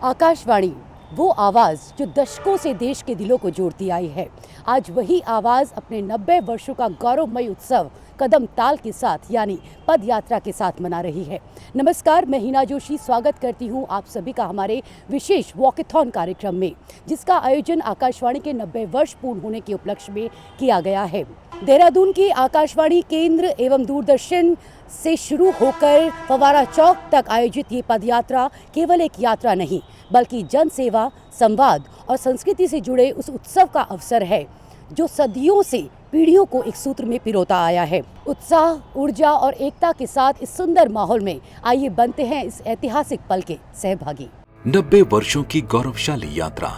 आकाशवाणी वो आवाज़ जो दशकों से देश के दिलों को जोड़ती आई है, आज वही आवाज़ अपने 90 वर्षों का गौरवमय उत्सव कदम ताल के साथ यानी पद यात्रा के साथ मना रही है। नमस्कार, मैं हिना जोशी स्वागत करती हूं आप सभी का हमारे विशेष वॉकेथॉन कार्यक्रम में, जिसका आयोजन आकाशवाणी के 90 वर्ष पूर्ण होने के उपलक्ष्य में किया गया है। देहरादून के आकाशवाणी केंद्र एवं दूरदर्शन से शुरू होकर फव्वारा चौक तक आयोजित ये पदयात्रा केवल एक यात्रा नहीं, बल्कि जन सेवा, संवाद और संस्कृति से जुड़े उस उत्सव का अवसर है जो सदियों से पीढ़ियों को एक सूत्र में पिरोता आया है। उत्साह, ऊर्जा और एकता के साथ इस सुंदर माहौल में आइए बनते हैं इस ऐतिहासिक पल के सहभागी। 90 वर्षों की गौरवशाली यात्रा,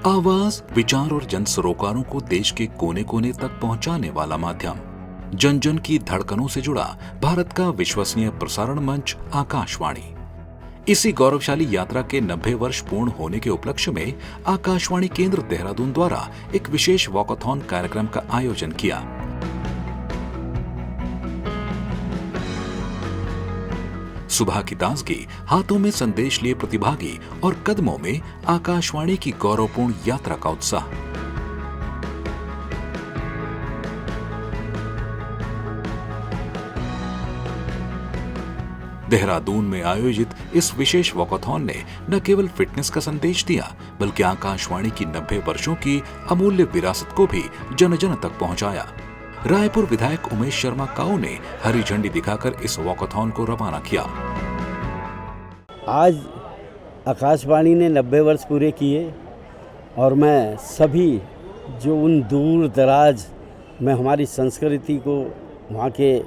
आवाज, विचार और जन सरोकारों को देश के कोने कोने तक पहुंचाने वाला माध्यम, जन जन की धड़कनों से जुड़ा भारत का विश्वसनीय प्रसारण मंच आकाशवाणी। इसी गौरवशाली यात्रा के 90 वर्ष पूर्ण होने के उपलक्ष्य में आकाशवाणी केंद्र देहरादून द्वारा एक विशेष वॉकाथॉन कार्यक्रम का आयोजन किया। सुबह की ताजगी, हाथों में संदेश लिए प्रतिभागी और कदमों में आकाशवाणी की गौरवपूर्ण यात्रा का उत्साह। देहरादून में आयोजित इस विशेष वॉकाथॉन ने न केवल फिटनेस का संदेश दिया, बल्कि आकाशवाणी की 90 वर्षों की अमूल्य विरासत को भी जन जन तक पहुंचाया। रायपुर विधायक उमेश शर्मा काऊ ने हरी झंडी दिखाकर इस वॉकाथॉन को रवाना किया। आज आकाशवाणी ने 90 वर्ष पूरे किए और मैं सभी जो उन दूर दराज में हमारी संस्कृति को, वहाँ के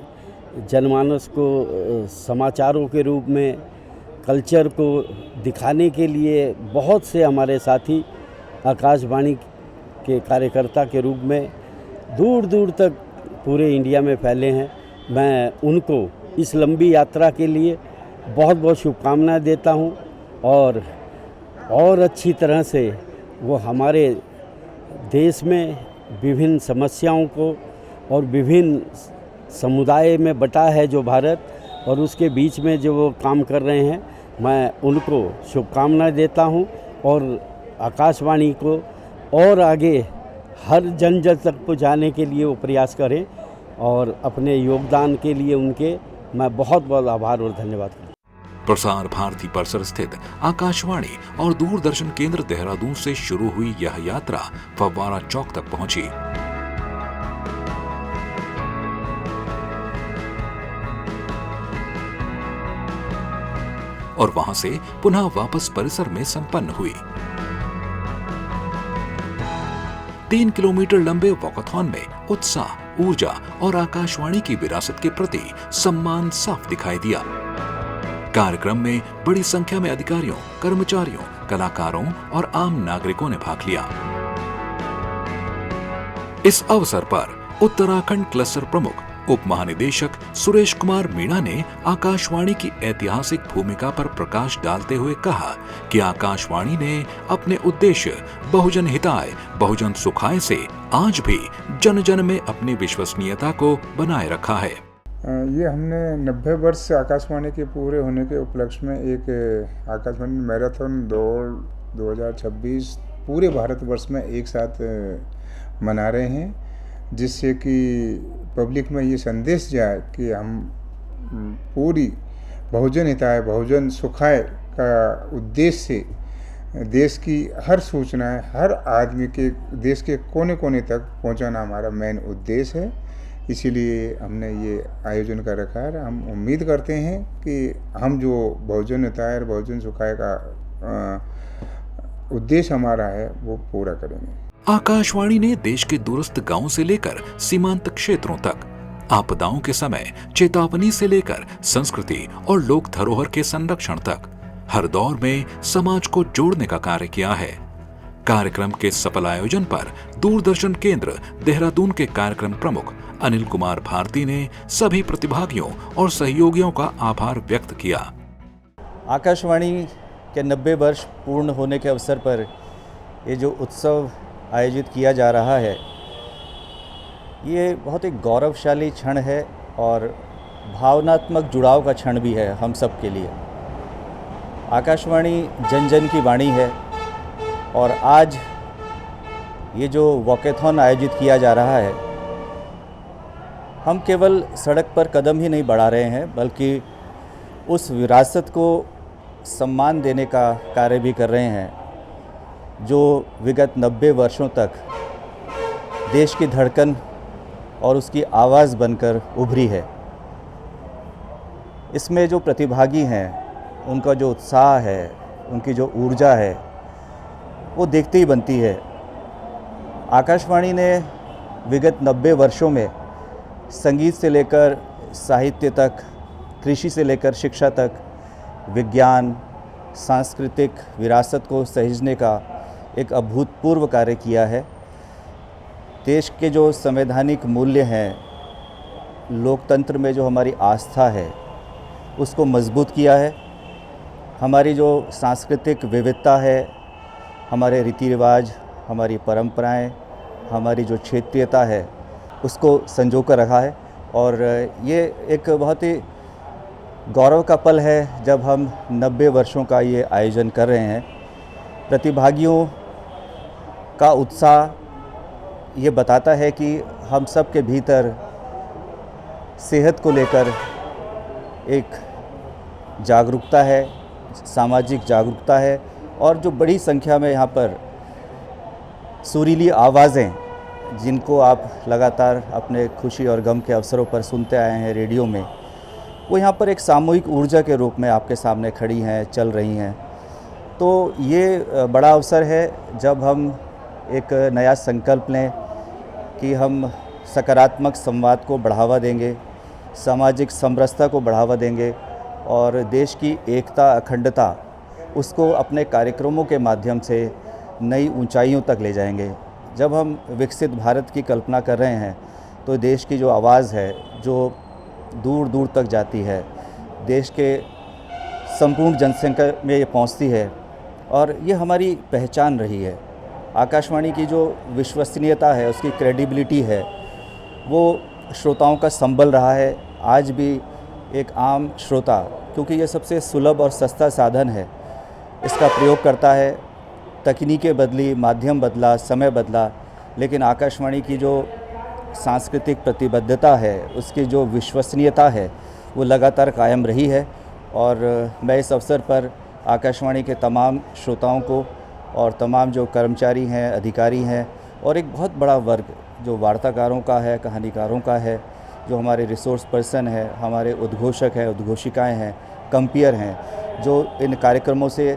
जनमानस को समाचारों के रूप में, कल्चर को दिखाने के लिए बहुत से हमारे साथी आकाशवाणी के कार्यकर्ता के रूप में दूर दूर तक पूरे इंडिया में फैले हैं। मैं उनको इस लंबी यात्रा के लिए बहुत बहुत शुभकामनाएं देता हूं और अच्छी तरह से वो हमारे देश में विभिन्न समस्याओं को और विभिन्न समुदाय में बटा है जो भारत, और उसके बीच में जो वो काम कर रहे हैं, मैं उनको शुभकामनाएं देता हूं और आकाशवाणी को और आगे हर जन जन तक पहुँचाने के लिए वो प्रयास करें और अपने योगदान के लिए उनके मैं बहुत बहुत आभार और धन्यवाद करता हूं। प्रसार भारती परिसर स्थित आकाशवाणी और दूरदर्शन केंद्र देहरादून से शुरू हुई यह यात्रा फव्वारा चौक तक पहुंची। और वहां से पुनः वापस परिसर में संपन्न हुई। 3 किलोमीटर लंबे वॉकाथॉन में उत्साह, ऊर्जा और आकाशवाणी की विरासत के प्रति सम्मान साफ दिखाई दिया। कार्यक्रम में बड़ी संख्या में अधिकारियों, कर्मचारियों, कलाकारों और आम नागरिकों ने भाग लिया। इस अवसर पर उत्तराखंड क्लस्टर प्रमुख उप महानिदेशक सुरेश कुमार मीणा ने आकाशवाणी की ऐतिहासिक भूमिका पर प्रकाश डालते हुए कहा कि आकाशवाणी ने अपने उद्देश्य बहुजन हिताय, बहुजन सुखाय से आज भी जन जन में अपनी विश्वसनीयता को बनाए रखा है। ये हमने 90 वर्ष आकाशवाणी के पूरे होने के उपलक्ष्य में एक आकाशवाणी मैराथन दौड़ 2026 पूरे भारतवर्ष में एक साथ मना रहे हैं, जिससे कि पब्लिक में ये संदेश जाए कि हम पूरी बहुजन हिताय, बहुजन सुखाय का उद्देश्य से देश की हर सूचनाएं हर आदमी के देश के कोने कोने तक पहुंचाना हमारा मेन उद्देश्य है। इसीलिए हमने ये आयोजन कर रखा है। हम उम्मीद करते हैं कि हम जो बहुजन हिताय और बहुजन सुखाय का उद्देश्य हमारा है वो पूरा करेंगे। आकाशवाणी ने देश के दूरस्थ गांवों से लेकर सीमांत क्षेत्रों तक, आपदाओं के समय चेतावनी से लेकर संस्कृति और लोक धरोहर के संरक्षण तक हर दौर में समाज को जोड़ने का कार्य किया है। कार्यक्रम के सफल आयोजन पर दूरदर्शन केंद्र देहरादून के कार्यक्रम प्रमुख अनिल कुमार भारती ने सभी प्रतिभागियों और सहयोगियों का आभार व्यक्त किया। आकाशवाणी के 90 वर्ष पूर्ण होने के अवसर पर ये जो उत्सव आयोजित किया जा रहा है, ये बहुत एक गौरवशाली क्षण है और भावनात्मक जुड़ाव का क्षण भी है हम सब के लिए। आकाशवाणी जन जन की वाणी है और आज ये जो वॉकेथॉन आयोजित किया जा रहा है, हम केवल सड़क पर कदम ही नहीं बढ़ा रहे हैं बल्कि उस विरासत को सम्मान देने का कार्य भी कर रहे हैं जो विगत 90 वर्षों तक देश की धड़कन और उसकी आवाज़ बनकर उभरी है। इसमें जो प्रतिभागी हैं, उनका जो उत्साह है, उनकी जो ऊर्जा है, वो देखते ही बनती है। आकाशवाणी ने विगत 90 वर्षों में संगीत से लेकर साहित्य तक, कृषि से लेकर शिक्षा तक, विज्ञान, सांस्कृतिक विरासत को सहेजने का एक अभूतपूर्व कार्य किया है। देश के जो संवैधानिक मूल्य हैं, लोकतंत्र में जो हमारी आस्था है, उसको मजबूत किया है। हमारी जो सांस्कृतिक विविधता है, हमारे रीति रिवाज, हमारी परंपराएं, हमारी जो क्षेत्रीयता है, उसको संजो कर रखा है। और ये एक बहुत ही गौरव का पल है जब हम 90 वर्षों का ये आयोजन कर रहे हैं। प्रतिभागियों का उत्साह ये बताता है कि हम सब के भीतर सेहत को लेकर एक जागरूकता है, सामाजिक जागरूकता है और जो बड़ी संख्या में यहाँ पर सुरीली आवाज़ें, जिनको आप लगातार अपने खुशी और गम के अवसरों पर सुनते आए हैं रेडियो में, वो यहाँ पर एक सामूहिक ऊर्जा के रूप में आपके सामने खड़ी हैं, चल रही हैं। तो ये बड़ा अवसर है जब हम एक नया संकल्प लें कि हम सकारात्मक संवाद को बढ़ावा देंगे, सामाजिक समरसता को बढ़ावा देंगे और देश की एकता, अखंडता, उसको अपने कार्यक्रमों के माध्यम से नई ऊंचाइयों तक ले जाएंगे। जब हम विकसित भारत की कल्पना कर रहे हैं तो देश की जो आवाज़ है, जो दूर दूर तक जाती है, देश के संपूर्ण जनसंख्या में ये पहुंचती है और ये हमारी पहचान रही है। आकाशवाणी की जो विश्वसनीयता है, उसकी क्रेडिबिलिटी है, वो श्रोताओं का संबल रहा है। आज भी एक आम श्रोता, क्योंकि ये सबसे सुलभ और सस्ता साधन है, इसका प्रयोग करता है। तकनीकें बदली, माध्यम बदला, समय बदला, लेकिन आकाशवाणी की जो सांस्कृतिक प्रतिबद्धता है, उसकी जो विश्वसनीयता है, वो लगातार कायम रही है। और मैं इस अवसर पर आकाशवाणी के तमाम श्रोताओं को और तमाम जो कर्मचारी हैं, अधिकारी हैं और एक बहुत बड़ा वर्ग जो वार्ताकारों का है, कहानीकारों का है, जो हमारे रिसोर्स पर्सन है, हमारे उद्घोषक हैं, उद्घोषिकाएं हैं, कंपियर हैं, जो इन कार्यक्रमों से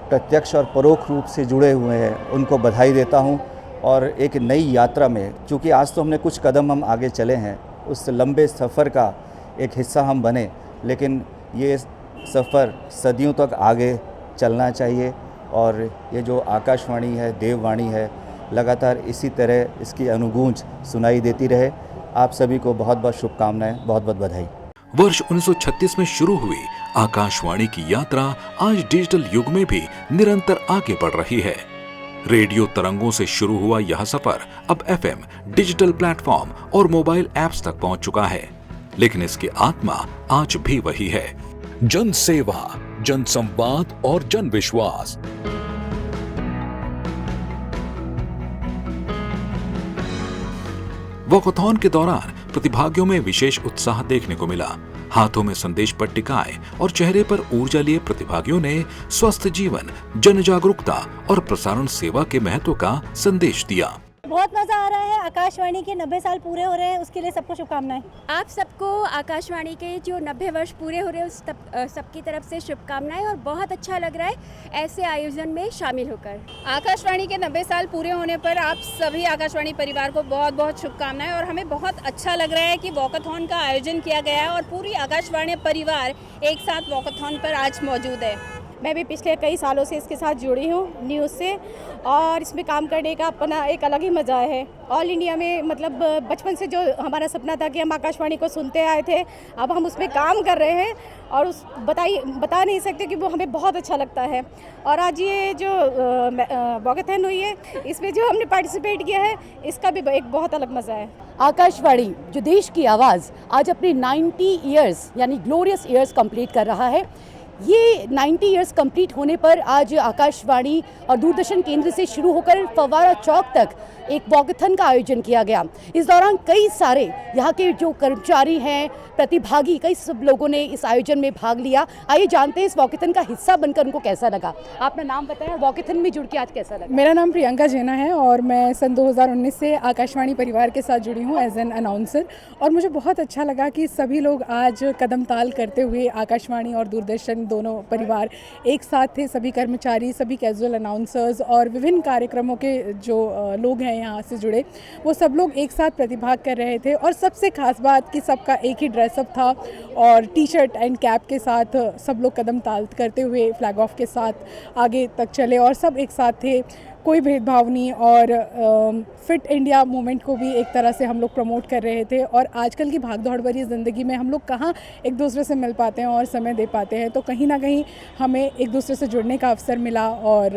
प्रत्यक्ष और परोक्ष रूप से जुड़े हुए हैं, उनको बधाई देता हूं। और एक नई यात्रा में, चूँकि आज तो हमने कुछ कदम हम आगे चले हैं, उस लंबे सफ़र का एक हिस्सा हम बने, लेकिन ये सफ़र सदियों तक आगे चलना चाहिए। और ये जो आकाशवाणी है, देववाणी है, लगातार इसी तरह इसकी अनुगूंज सुनाई देती रहे। आप सभी को बहुत बहुत शुभकामनाएं, बहुत बहुत बधाई। वर्ष 1936 में शुरू हुई आकाशवाणी की यात्रा आज डिजिटल युग में भी निरंतर आगे बढ़ रही है। रेडियो तरंगों से शुरू हुआ यह सफर अब FM, डिजिटल प्लेटफॉर्म और मोबाइल ऐप्स तक पहुंच चुका है, लेकिन इसकी आत्मा आज भी वही है: जन सेवा, जन संवाद और जन विश्वास। वॉकेथॉन के दौरान प्रतिभागियों में विशेष उत्साह देखने को मिला। हाथों में संदेश पट्टिकाएं और चेहरे पर ऊर्जा लिए प्रतिभागियों ने स्वस्थ जीवन, जन जागरूकता और प्रसारण सेवा के महत्व का संदेश दिया। बहुत मज़ा आ रहा है। आकाशवाणी के 90 साल पूरे हो रहे हैं, उसके लिए सबको शुभकामनाएं। आप सबको आकाशवाणी के जो 90 वर्ष पूरे हो रहे हैं, सबकी तरफ से शुभकामनाएं और बहुत अच्छा लग रहा है ऐसे आयोजन में शामिल होकर। आकाशवाणी के 90 साल पूरे होने पर आप सभी आकाशवाणी परिवार को बहुत बहुत शुभकामनाएं। और हमें बहुत अच्छा लग रहा है कि वॉकेथॉन का आयोजन किया गया है और पूरी आकाशवाणी परिवार एक साथ वॉकेथॉन पर आज मौजूद है। मैं भी पिछले कई सालों से इसके साथ जुड़ी हूँ, न्यूज़ से, और इसमें काम करने का अपना एक अलग ही मज़ा है। ऑल इंडिया में मतलब बचपन से जो हमारा सपना था कि हम आकाशवाणी को सुनते आए थे, अब हम उसमें काम कर रहे हैं और बता नहीं सकते कि वो हमें बहुत अच्छा लगता है। और आज ये जो वॉकेथॉन हुई है, इसमें जो हमने पार्टिसिपेट किया है, इसका भी एक बहुत अलग मज़ा है। आकाशवाणी जो देश की आवाज़ आज अपनी 90 ईयर्स यानी ग्लोरियस ईयर्स कंप्लीट कर रहा है। ये 90 इयर्स कंप्लीट होने पर आज आकाशवाणी और दूरदर्शन केंद्र से शुरू होकर फव्वारा चौक तक एक वॉकथन का आयोजन किया गया। इस दौरान कई सारे यहाँ के जो कर्मचारी हैं, प्रतिभागी, कई सब लोगों ने इस आयोजन में भाग लिया। आइए जानते हैं इस वॉकथन का हिस्सा बनकर उनको कैसा लगा। अपना नाम बताएं, वॉकथन में जुड़ के आज कैसा लगा? मेरा नाम प्रियंका जैना है और मैं सन 2019 से आकाशवाणी परिवार के साथ जुड़ी हूँ एज एन अनाउंसर। और मुझे बहुत अच्छा लगा कि सभी लोग आज कदम ताल करते हुए आकाशवाणी और दूरदर्शन दोनों परिवार एक साथ थे। सभी कर्मचारी, सभी कैजुअल अनाउंसर्स और विभिन्न कार्यक्रमों के जो लोग हैं यहाँ से जुड़े, वो सब लोग एक साथ प्रतिभाग कर रहे थे। और सबसे खास बात कि सबका एक ही ड्रेसअप था और टी शर्ट एंड कैप के साथ सब लोग कदम ताल करते हुए फ्लैग ऑफ के साथ आगे तक चले और सब एक साथ थे, कोई भेदभाव नहीं। और फिट इंडिया मूवमेंट को भी एक तरह से हम लोग प्रमोट कर रहे थे। और आजकल की भागदौड़ भरी ज़िंदगी में हम लोग कहाँ एक दूसरे से मिल पाते हैं और समय दे पाते हैं, तो कहीं ना कहीं हमें एक दूसरे से जुड़ने का अवसर मिला। और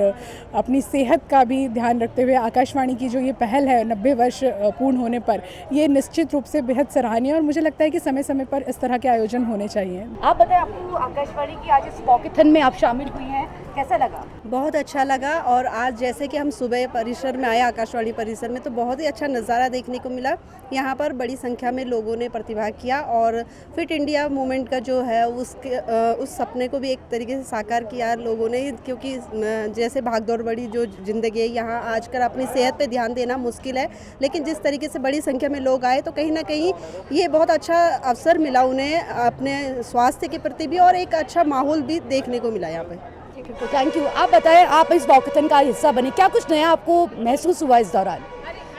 अपनी सेहत का भी ध्यान रखते हुए आकाशवाणी की जो ये पहल है 90 वर्ष पूर्ण होने पर, ये निश्चित रूप से बेहद सराहनीय और मुझे लगता है कि समय समय पर इस तरह के आयोजन होने चाहिए। आप बताएं, आपको आकाशवाणी की आज इस वॉकथन में आप शामिल हुई हैं, कैसा लगा? बहुत अच्छा लगा। और आज जैसे कि हम सुबह परिसर में आए, आकाशवाणी परिसर में, तो बहुत ही अच्छा नज़ारा देखने को मिला। यहाँ पर बड़ी संख्या में लोगों ने प्रतिभाग किया और फिट इंडिया मूवमेंट का जो है उस सपने को भी एक तरीके से साकार किया लोगों ने। क्योंकि जैसे भागदौड़ बड़ी जो ज़िंदगी है, यहाँ आजकल अपनी सेहत पे ध्यान देना मुश्किल है, लेकिन जिस तरीके से बड़ी संख्या में लोग आए तो कहीं ना कहीं ये बहुत अच्छा अवसर मिला उन्हें अपने स्वास्थ्य के प्रति भी, और एक अच्छा माहौल भी देखने को मिला यहाँ पर। Thank you. आप बताएं, आप इस वॉकथन का हिस्सा बने, क्या कुछ नया आपको महसूस हुआ इस दौरान?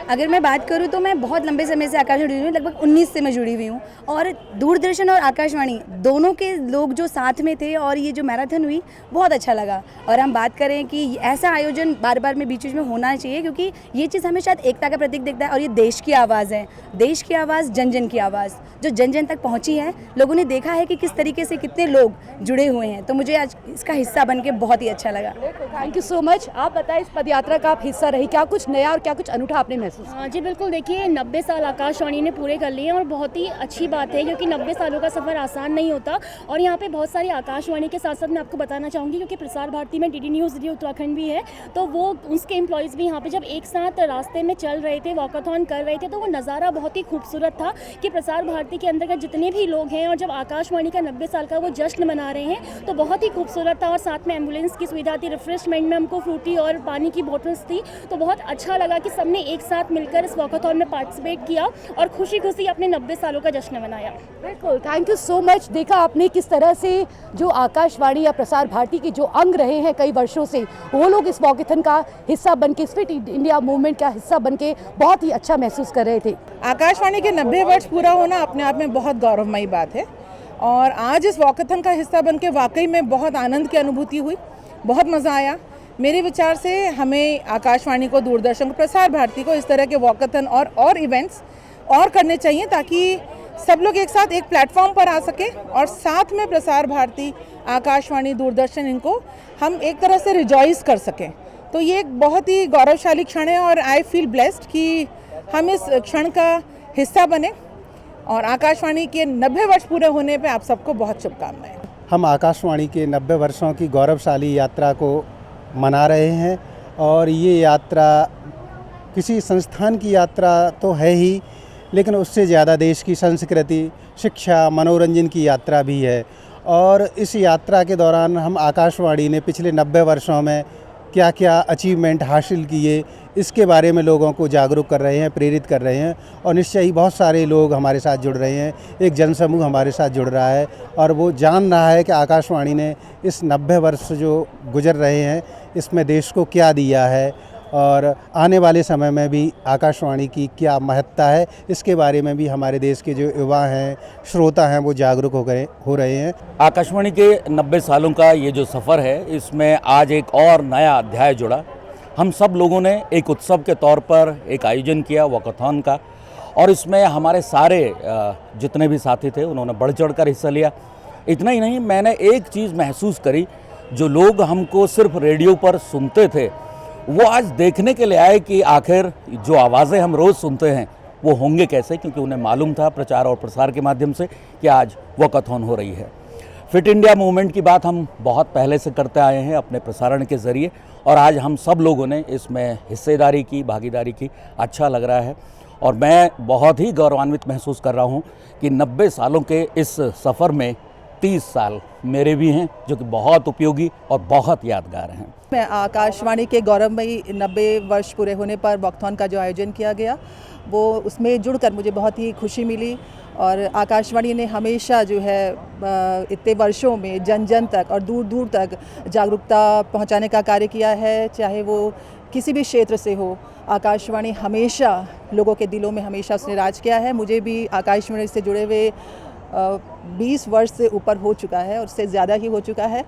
अगर मैं बात करूं तो मैं बहुत लंबे समय से आकाशवाणी जुड़ी हुई हूँ, लगभग 19 से मैं जुड़ी हुई हूँ। और दूरदर्शन और आकाशवाणी दोनों के लोग जो साथ में थे और ये जो मैराथन हुई बहुत अच्छा लगा। और हम बात करें कि ऐसा आयोजन बार बार में बीच बीच में होना चाहिए, क्योंकि ये चीज़ हमें शायद एकता का प्रतीक दिखता है। और ये देश की आवाज़ है, देश की आवाज़, जन जन की आवाज़ जो जन जन तक पहुँची है। लोगों ने देखा है कि किस तरीके से कितने लोग जुड़े हुए हैं, तो मुझे आज इसका हिस्सा बन के बहुत ही अच्छा लगा। Thank you so much. आप बताएं, इस पदयात्रा का आप हिस्सा रही, क्या कुछ नया और क्या कुछ अनूठा आपने महसूस? जी बिल्कुल, देखिए 90 साल आकाशवाणी ने पूरे कर लिए हैं और बहुत ही अच्छी बात है, क्योंकि 90 सालों का सफ़र आसान नहीं होता। और यहाँ पे बहुत सारी आकाशवाणी के साथ साथ मैं आपको बताना चाहूँगी, क्योंकि प्रसार भारती में डीडी न्यूज़ रेडियो उत्तराखंड भी है, तो वो उसके एम्प्लॉयज़ भी यहाँ पे जब एक साथ रास्ते में चल रहे थे, वॉकाथॉन कर रहे थे, तो वो नज़ारा बहुत ही खूबसूरत था कि प्रसार भारती के अंदर का जितने भी लोग हैं और जब आकाशवाणी का 90 साल का वो जश्न मना रहे हैं, तो बहुत ही खूबसूरत था। और साथ में एम्बुलेंस की सुविधा थी, रिफ्रेशमेंट में हमको फ्रूटी और पानी की बोटल्स थी, तो बहुत अच्छा लगा कि सबने एक साथ मिलकर इस वॉकाथॉन में पार्टिसिपेट किया और खुशी खुशी अपने 90 सालों का जश्न मनाया। बिल्कुल, थैंक यू सो मच। देखा आपने किस तरह से जो आकाशवाणी या प्रसार भारती के जो अंग रहे हैं कई वर्षों से, वो लोग इस वॉकथन का हिस्सा बनके, फिट इंडिया मूवमेंट का हिस्सा बनके बहुत ही अच्छा महसूस कर रहे थे। आकाशवाणी के 90 वर्ष पूरा होना अपने आप में बहुत गौरवमयी बात है और आज इस वॉकथन का हिस्सा बनके वाकई में बहुत आनंद की अनुभूति हुई, बहुत मज़ा आया। मेरे विचार से हमें आकाशवाणी को, दूरदर्शन को, प्रसार भारती को इस तरह के वॉकथन और इवेंट्स और करने चाहिए, ताकि सब लोग एक साथ एक प्लेटफॉर्म पर आ सके और साथ में प्रसार भारती, आकाशवाणी, दूरदर्शन, इनको हम एक तरह से रिजॉइस कर सकें। तो ये एक बहुत ही गौरवशाली क्षण है और आई फील ब्लेस्ड कि हम इस क्षण का हिस्सा बने। और आकाशवाणी के 90 वर्ष पूरे होने पे आप सबको बहुत शुभकामनाएं। हम आकाशवाणी के 90 वर्षों की गौरवशाली यात्रा को मना रहे हैं और ये यात्रा किसी संस्थान की यात्रा तो है ही, लेकिन उससे ज़्यादा देश की संस्कृति, शिक्षा, मनोरंजन की यात्रा भी है। और इस यात्रा के दौरान हम आकाशवाणी ने पिछले 90 वर्षों में क्या क्या अचीवमेंट हासिल किए, इसके बारे में लोगों को जागरूक कर रहे हैं, प्रेरित कर रहे हैं। और निश्चय ही बहुत सारे लोग हमारे साथ जुड़ रहे हैं, एक जनसमूह हमारे साथ जुड़ रहा है और वो जान रहा है कि आकाशवाणी ने इस 90 वर्ष जो गुजर रहे हैं इसमें देश को क्या दिया है और आने वाले समय में भी आकाशवाणी की क्या महत्ता है, इसके बारे में भी हमारे देश के जो युवा हैं, श्रोता हैं, वो जागरूक हो रहे हैं। आकाशवाणी के 90 सालों का ये जो सफ़र है, इसमें आज एक और नया अध्याय जुड़ा। हम सब लोगों ने एक उत्सव के तौर पर एक आयोजन किया वॉकाथॉन का, और इसमें हमारे सारे जितने भी साथी थे उन्होंने बढ़ चढ़ कर हिस्सा लिया। इतना ही नहीं, मैंने एक चीज़ महसूस करी, जो लोग हमको सिर्फ रेडियो पर सुनते थे, वो आज देखने के लिए आए कि आखिर जो आवाज़ें हम रोज़ सुनते हैं वो होंगे कैसे, क्योंकि उन्हें मालूम था प्रचार और प्रसार के माध्यम से कि आज वॉकाथॉन हो रही है। फिट इंडिया मूवमेंट की बात हम बहुत पहले से करते आए हैं अपने प्रसारण के ज़रिए, और आज हम सब लोगों ने इसमें हिस्सेदारी की, भागीदारी की। अच्छा लग रहा है और मैं बहुत ही गौरवान्वित महसूस कर रहा हूं कि 90 सालों के इस सफ़र में 30 साल मेरे भी हैं, जो कि बहुत उपयोगी और बहुत यादगार हैं। मैं आकाशवाणी के गौरवमयी 90 वर्ष पूरे होने पर वॉकथॉन का जो आयोजन किया गया, वो उसमें जुड़कर मुझे बहुत ही खुशी मिली। और आकाशवाणी ने हमेशा जो है इतने वर्षों में जन जन तक और दूर दूर तक जागरूकता पहुंचाने का कार्य किया है, चाहे वो किसी भी क्षेत्र से हो। आकाशवाणी हमेशा लोगों के दिलों में हमेशा उसने राज किया है। मुझे भी आकाशवाणी से जुड़े हुए 20 वर्ष से ऊपर हो चुका है और उससे ज़्यादा ही हो चुका है।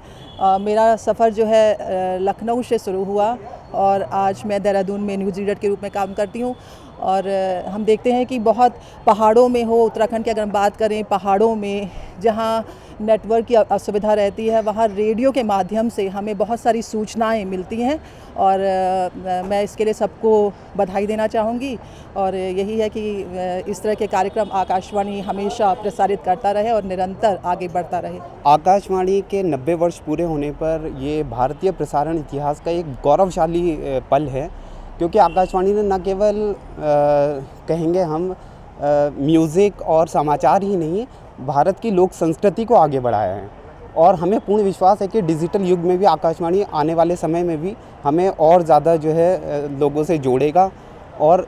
मेरा सफ़र जो है लखनऊ से शुरू हुआ और आज मैं देहरादून में न्यूज़ रीडर के रूप में काम करती हूँ। और हम देखते हैं कि बहुत पहाड़ों में हो, उत्तराखंड की अगर हम बात करें, पहाड़ों में जहाँ नेटवर्क की असुविधा रहती है, वहाँ रेडियो के माध्यम से हमें बहुत सारी सूचनाएं मिलती हैं और मैं इसके लिए सबको बधाई देना चाहूँगी। और यही है कि इस तरह के कार्यक्रम आकाशवाणी हमेशा प्रसारित करता रहे और निरंतर आगे बढ़ता रहे। आकाशवाणी के 90 वर्ष पूरे होने पर ये भारतीय प्रसारण इतिहास का एक गौरवशाली पल है, क्योंकि आकाशवाणी ने न केवल कहेंगे हम म्यूज़िक और समाचार ही नहीं, भारत की लोक संस्कृति को आगे बढ़ाया है। और हमें पूर्ण विश्वास है कि डिजिटल युग में भी आकाशवाणी आने वाले समय में भी हमें और ज़्यादा जो है लोगों से जोड़ेगा और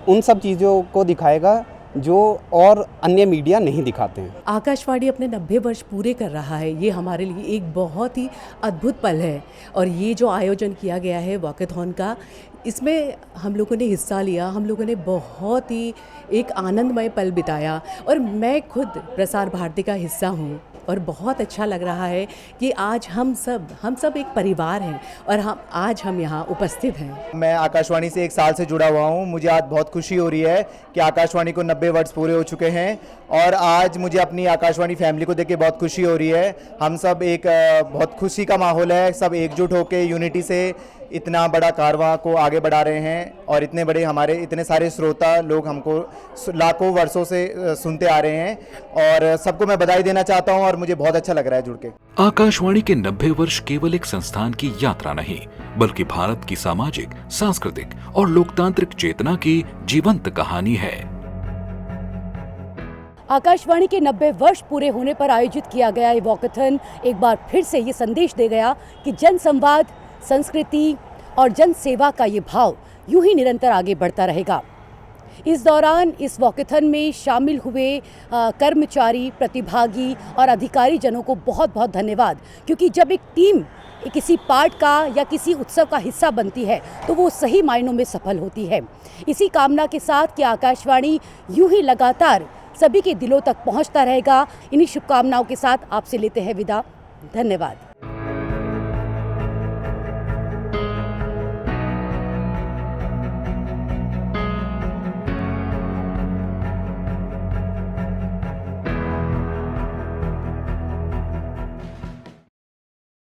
उन सब चीज़ों को दिखाएगा जो और अन्य मीडिया नहीं दिखाते हैं। आकाशवाणी अपने 90 वर्ष पूरे कर रहा है, ये हमारे लिए एक बहुत ही अद्भुत पल है। और ये जो आयोजन किया गया है वॉकेथॉन का, इसमें हम लोगों ने हिस्सा लिया, हम लोगों ने बहुत ही एक आनंदमय पल बिताया। और मैं खुद प्रसार भारती का हिस्सा हूँ और बहुत अच्छा लग रहा है कि आज हम सब एक परिवार हैं और आज हम यहाँ उपस्थित हैं। मैं आकाशवाणी से 1 साल से जुड़ा हुआ हूँ। मुझे आज बहुत खुशी हो रही है कि आकाशवाणी को 90 वर्ष पूरे हो चुके हैं और आज मुझे अपनी आकाशवाणी फैमिली को देख के बहुत खुशी हो रही है। हम सब एक बहुत खुशी का माहौल है, सब एकजुट होकर यूनिटी से इतना बड़ा कारवां को आगे बढ़ा रहे हैं और इतने बड़े हमारे इतने सारे श्रोता लोग हमको लाखों वर्षों से सुनते आ रहे हैं और सबको मैं बधाई देना चाहता हूं और मुझे बहुत अच्छा लग रहा है जुड़ के। आकाशवाणी के 90 वर्ष केवल एक संस्थान की यात्रा नहीं, बल्कि भारत की सामाजिक, सांस्कृतिक और लोकतांत्रिक चेतना की जीवंत कहानी है। आकाशवाणी के 90 वर्ष पूरे होने पर आयोजित किया गया ये वॉकेथॉन एक बार फिर से ये संदेश दे गया कि जन संवाद, संस्कृति और जन सेवा का ये भाव यूं ही निरंतर आगे बढ़ता रहेगा। इस दौरान इस वॉकेथॉन में शामिल हुए कर्मचारी, प्रतिभागी और अधिकारी जनों को बहुत बहुत धन्यवाद, क्योंकि जब एक टीम किसी पार्ट का या किसी उत्सव का हिस्सा बनती है तो वो सही मायनों में सफल होती है। इसी कामना के साथ कि आकाशवाणी यूं ही लगातार सभी के दिलों तक पहुंचता रहेगा, इन्हीं शुभकामनाओं के साथ आपसे लेते हैं विदा। धन्यवाद।